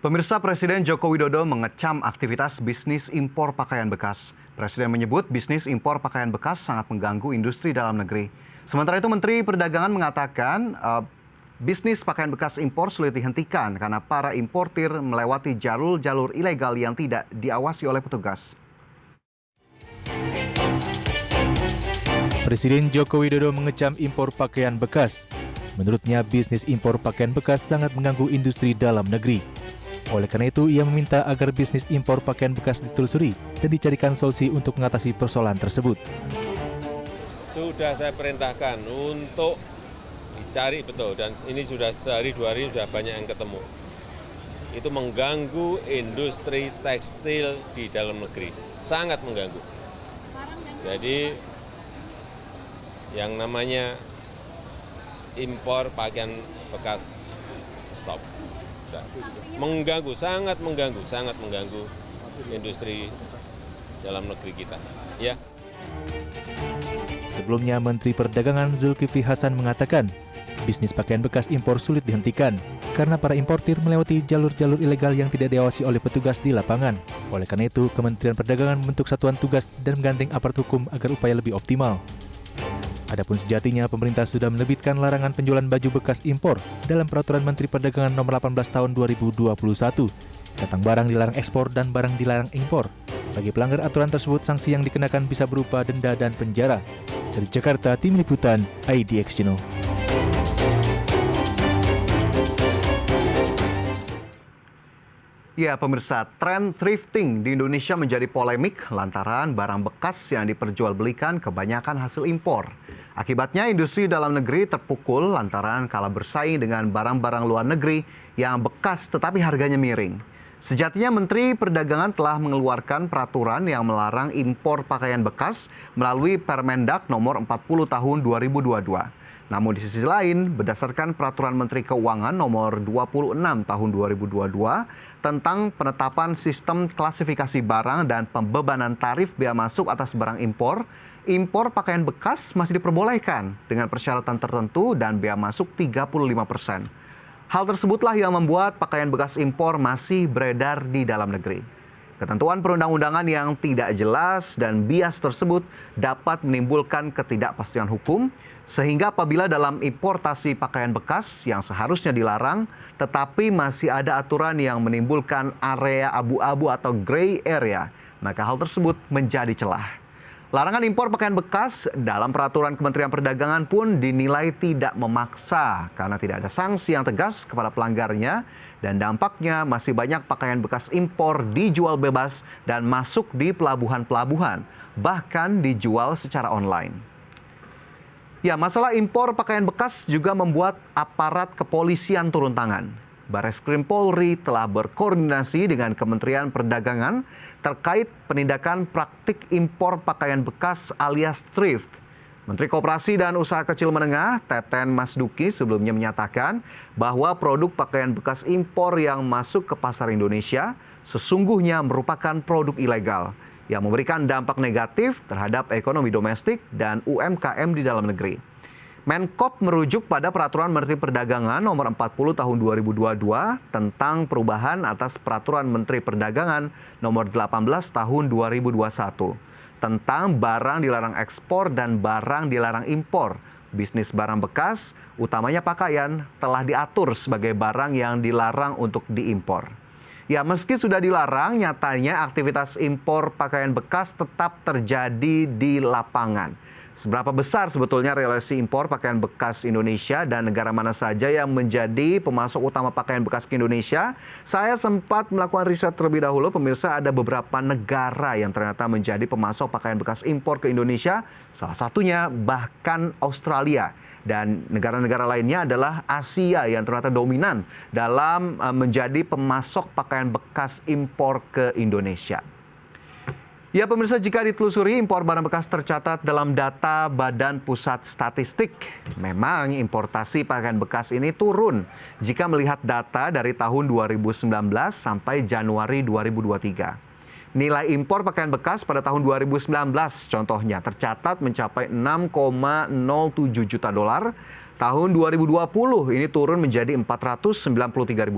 Pemirsa, Presiden Joko Widodo mengecam aktivitas bisnis impor pakaian bekas. Presiden menyebut bisnis impor pakaian bekas sangat mengganggu industri dalam negeri. Sementara itu, Menteri Perdagangan mengatakan bisnis pakaian bekas impor sulit dihentikan karena para importir melewati jalur-jalur ilegal yang tidak diawasi oleh petugas. Presiden Joko Widodo mengecam impor pakaian bekas. Menurutnya, bisnis impor pakaian bekas sangat mengganggu industri dalam negeri. Oleh karena itu, ia meminta agar bisnis impor pakaian bekas ditelusuri dan dicarikan solusi untuk mengatasi persoalan tersebut. Sudah saya perintahkan untuk dicari betul, dan ini sudah sehari dua hari sudah banyak yang ketemu. Itu mengganggu industri tekstil di dalam negeri, sangat mengganggu. Jadi yang namanya impor pakaian bekas stop. Mengganggu, sangat mengganggu industri dalam negeri kita. Ya. Sebelumnya, Menteri Perdagangan Zulkifli Hasan mengatakan, bisnis pakaian bekas impor sulit dihentikan karena para importir melewati jalur-jalur ilegal yang tidak diawasi oleh petugas di lapangan. Oleh karena itu, Kementerian Perdagangan membentuk satuan tugas dan menggandeng aparat hukum agar upaya lebih optimal. Adapun sejatinya, pemerintah sudah menerbitkan larangan penjualan baju bekas impor dalam Peraturan Menteri Perdagangan Nomor 18 Tahun 2021 tentang barang dilarang ekspor dan barang dilarang impor. Bagi pelanggar aturan tersebut, sanksi yang dikenakan bisa berupa denda dan penjara. Dari Jakarta, Tim Liputan IDX Channel. Ya, pemirsa, tren thrifting di Indonesia menjadi polemik lantaran barang bekas yang diperjualbelikan kebanyakan hasil impor. Akibatnya, industri dalam negeri terpukul lantaran kalah bersaing dengan barang-barang luar negeri yang bekas tetapi harganya miring. Sejatinya, Menteri Perdagangan telah mengeluarkan peraturan yang melarang impor pakaian bekas melalui Permendak Nomor 40 Tahun 2022. Namun di sisi lain, berdasarkan Peraturan Menteri Keuangan Nomor 26 Tahun 2022 tentang penetapan sistem klasifikasi barang dan pembebanan tarif bea masuk atas barang impor, impor pakaian bekas masih diperbolehkan dengan persyaratan tertentu dan bea masuk 35%. Hal tersebutlah yang membuat pakaian bekas impor masih beredar di dalam negeri. Ketentuan perundang-undangan yang tidak jelas dan bias tersebut dapat menimbulkan ketidakpastian hukum, sehingga apabila dalam importasi pakaian bekas yang seharusnya dilarang, tetapi masih ada aturan yang menimbulkan area abu-abu atau gray area, maka hal tersebut menjadi celah. Larangan impor pakaian bekas dalam peraturan Kementerian Perdagangan pun dinilai tidak memaksa karena tidak ada sanksi yang tegas kepada pelanggarnya dan dampaknya masih banyak pakaian bekas impor dijual bebas dan masuk di pelabuhan-pelabuhan, bahkan dijual secara online. Ya, masalah impor pakaian bekas juga membuat aparat kepolisian turun tangan. Bareskrim Polri telah berkoordinasi dengan Kementerian Perdagangan terkait penindakan praktik impor pakaian bekas alias thrift. Menteri Koperasi dan Usaha Kecil Menengah, Teten Masduki, sebelumnya menyatakan bahwa produk pakaian bekas impor yang masuk ke pasar Indonesia sesungguhnya merupakan produk ilegal yang memberikan dampak negatif terhadap ekonomi domestik dan UMKM di dalam negeri. Menkop merujuk pada Peraturan Menteri Perdagangan Nomor 40 Tahun 2022 tentang perubahan atas Peraturan Menteri Perdagangan Nomor 18 Tahun 2021 tentang barang dilarang ekspor dan barang dilarang impor. Bisnis barang bekas, utamanya pakaian, telah diatur sebagai barang yang dilarang untuk diimpor. Ya, meski sudah dilarang, nyatanya aktivitas impor pakaian bekas tetap terjadi di lapangan. Seberapa besar sebetulnya relasi impor pakaian bekas Indonesia dan negara mana saja yang menjadi pemasok utama pakaian bekas ke Indonesia? Saya sempat melakukan riset terlebih dahulu, pemirsa, ada beberapa negara yang ternyata menjadi pemasok pakaian bekas impor ke Indonesia. Salah satunya bahkan Australia. Dan negara-negara lainnya adalah Asia yang ternyata dominan dalam menjadi pemasok pakaian bekas impor ke Indonesia. Ya, pemirsa, jika ditelusuri impor barang bekas tercatat dalam data Badan Pusat Statistik. Memang importasi pakaian bekas ini turun jika melihat data dari tahun 2019 sampai Januari 2023. Nilai impor pakaian bekas pada tahun 2019 contohnya tercatat mencapai 6,07 juta dolar. Tahun 2020 ini turun menjadi 493.000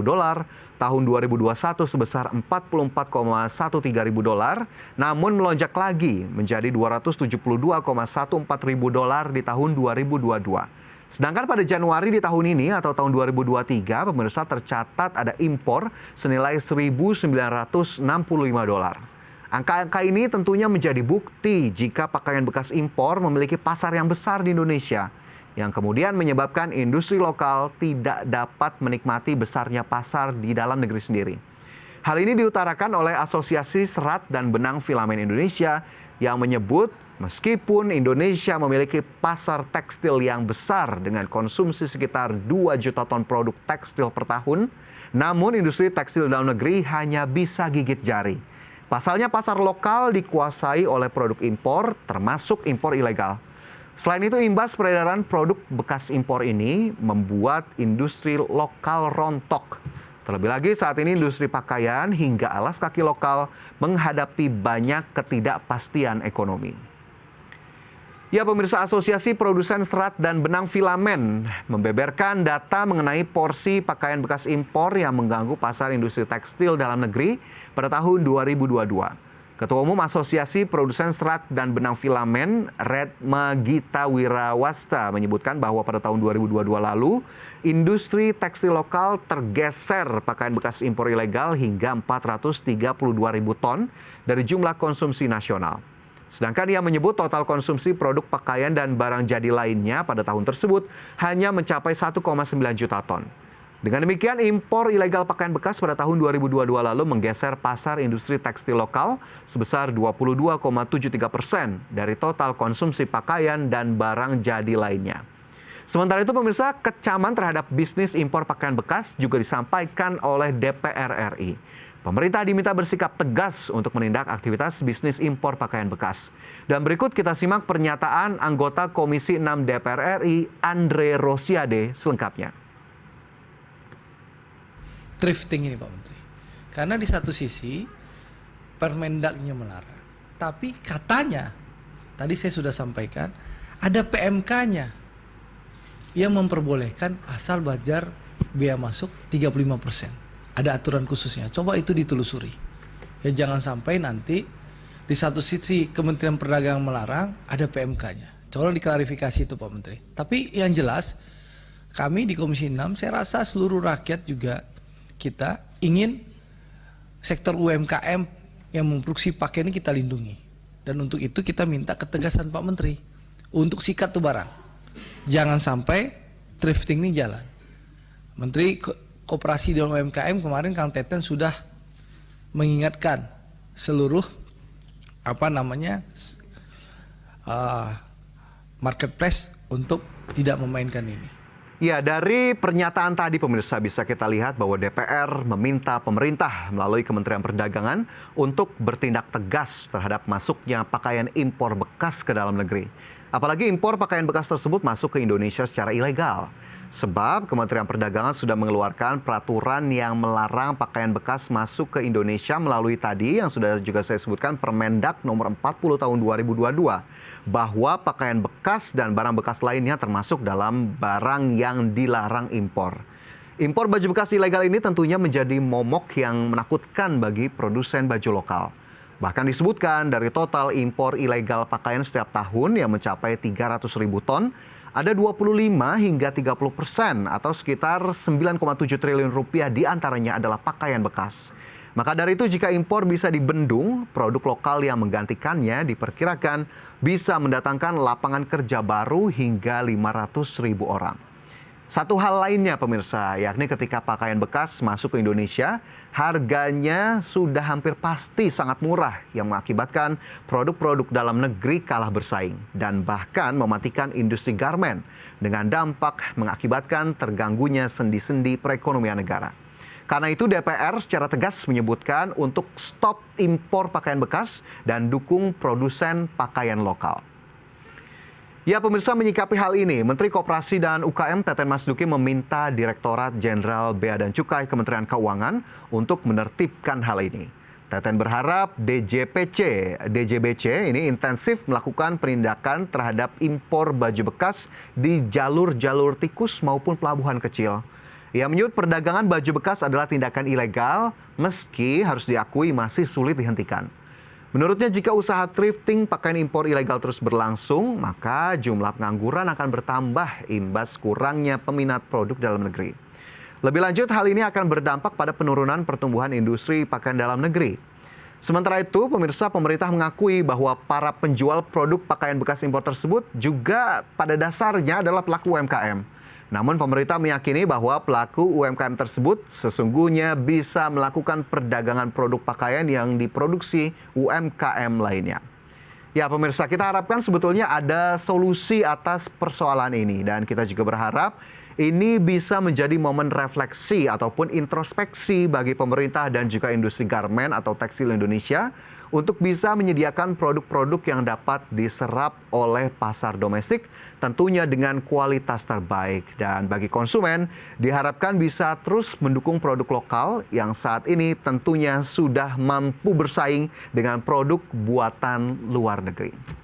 dolar, tahun 2021 sebesar 44,13 ribu dolar, namun melonjak lagi menjadi 272,14 ribu dolar di tahun 2022. Sedangkan pada Januari di tahun ini atau tahun 2023, pemirsa tercatat ada impor senilai 1.965 dolar. Angka-angka ini tentunya menjadi bukti jika pakaian bekas impor memiliki pasar yang besar di Indonesia, yang kemudian menyebabkan industri lokal tidak dapat menikmati besarnya pasar di dalam negeri sendiri. Hal ini diutarakan oleh Asosiasi Serat dan Benang Filamen Indonesia yang menyebut meskipun Indonesia memiliki pasar tekstil yang besar dengan konsumsi sekitar 2 juta ton produk tekstil per tahun, namun industri tekstil dalam negeri hanya bisa gigit jari. Pasalnya pasar lokal dikuasai oleh produk impor, termasuk impor ilegal. Selain itu, imbas peredaran produk bekas impor ini membuat industri lokal rontok. Terlebih lagi saat ini industri pakaian hingga alas kaki lokal menghadapi banyak ketidakpastian ekonomi. Ya, pemirsa, Asosiasi Produsen Serat dan Benang Filamen membeberkan data mengenai porsi pakaian bekas impor yang mengganggu pasar industri tekstil dalam negeri pada tahun 2022. Ketua Umum Asosiasi Produsen Serat dan Benang Filamen, Redma Gita Wirawasta, menyebutkan bahwa pada tahun 2022 lalu, industri tekstil lokal tergeser pakaian bekas impor ilegal hingga 432.000 ton dari jumlah konsumsi nasional. Sedangkan ia menyebut total konsumsi produk pakaian dan barang jadi lainnya pada tahun tersebut hanya mencapai 1,9 juta ton. Dengan demikian, impor ilegal pakaian bekas pada tahun 2022 lalu menggeser pasar industri tekstil lokal sebesar 22,73% dari total konsumsi pakaian dan barang jadi lainnya. Sementara itu, pemirsa, kecaman terhadap bisnis impor pakaian bekas juga disampaikan oleh DPR RI. Pemerintah diminta bersikap tegas untuk menindak aktivitas bisnis impor pakaian bekas. Dan berikut kita simak pernyataan anggota Komisi 6 DPR RI, Andre Rosiade, selengkapnya. Thrifting ini Pak Menteri, karena di satu sisi Permendagnya melarang, tapi katanya tadi saya sudah sampaikan ada PMK-nya yang memperbolehkan asal bayar biaya masuk 35%. Ada aturan khususnya. Coba itu ditelusuri. Ya, jangan sampai nanti di satu sisi Kementerian Perdagangan melarang, ada PMK-nya. Coba diklarifikasi itu Pak Menteri. Tapi yang jelas kami di Komisi 6, saya rasa seluruh rakyat juga kita ingin sektor UMKM yang memproduksi pakaian ini kita lindungi. Dan untuk itu kita minta ketegasan Pak Menteri untuk sikat tuh barang. Jangan sampai thrifting ini jalan. Menteri Koperasi dan UMKM kemarin Kang Teten sudah mengingatkan seluruh marketplace untuk tidak memainkan ini. Ya, dari pernyataan tadi pemirsa bisa kita lihat bahwa DPR meminta pemerintah melalui Kementerian Perdagangan untuk bertindak tegas terhadap masuknya pakaian impor bekas ke dalam negeri. Apalagi impor pakaian bekas tersebut masuk ke Indonesia secara ilegal. Sebab Kementerian Perdagangan sudah mengeluarkan peraturan yang melarang pakaian bekas masuk ke Indonesia melalui tadi yang sudah juga saya sebutkan Permendag nomor 40 tahun 2022. Bahwa pakaian bekas dan barang bekas lainnya termasuk dalam barang yang dilarang impor. Impor baju bekas ilegal ini tentunya menjadi momok yang menakutkan bagi produsen baju lokal. Bahkan disebutkan dari total impor ilegal pakaian setiap tahun yang mencapai 300.000 ton, ada 25 hingga 30% atau sekitar 9,7 triliun rupiah diantaranya adalah pakaian bekas. Maka dari itu jika impor bisa dibendung, produk lokal yang menggantikannya diperkirakan bisa mendatangkan lapangan kerja baru hingga 500.000 orang. Satu hal lainnya pemirsa, yakni ketika pakaian bekas masuk ke Indonesia, harganya sudah hampir pasti sangat murah yang mengakibatkan produk-produk dalam negeri kalah bersaing dan bahkan mematikan industri garmen dengan dampak mengakibatkan terganggunya sendi-sendi perekonomian negara. Karena itu DPR secara tegas menyebutkan untuk stop impor pakaian bekas dan dukung produsen pakaian lokal. Ya, pemirsa, menyikapi hal ini, Menteri Koperasi dan UKM Teten Mas Duki meminta Direktorat Jenderal Bea dan Cukai Kementerian Keuangan untuk menertibkan hal ini. Teten berharap DJBC ini intensif melakukan penindakan terhadap impor baju bekas di jalur-jalur tikus maupun pelabuhan kecil. Ia menyebut perdagangan baju bekas adalah tindakan ilegal, meski harus diakui masih sulit dihentikan. Menurutnya, jika usaha thrifting pakaian impor ilegal terus berlangsung, maka jumlah pengangguran akan bertambah imbas kurangnya peminat produk dalam negeri. Lebih lanjut, hal ini akan berdampak pada penurunan pertumbuhan industri pakaian dalam negeri. Sementara itu, pemirsa, pemerintah mengakui bahwa para penjual produk pakaian bekas impor tersebut juga pada dasarnya adalah pelaku UMKM. Namun pemerintah meyakini bahwa pelaku UMKM tersebut sesungguhnya bisa melakukan perdagangan produk pakaian yang diproduksi UMKM lainnya. Ya pemirsa, kita harapkan sebetulnya ada solusi atas persoalan ini. Dan kita juga berharap ini bisa menjadi momen refleksi ataupun introspeksi bagi pemerintah dan juga industri garmen atau tekstil Indonesia untuk bisa menyediakan produk-produk yang dapat diserap oleh pasar domestik, tentunya dengan kualitas terbaik. Dan bagi konsumen, diharapkan bisa terus mendukung produk lokal yang saat ini tentunya sudah mampu bersaing dengan produk buatan luar negeri.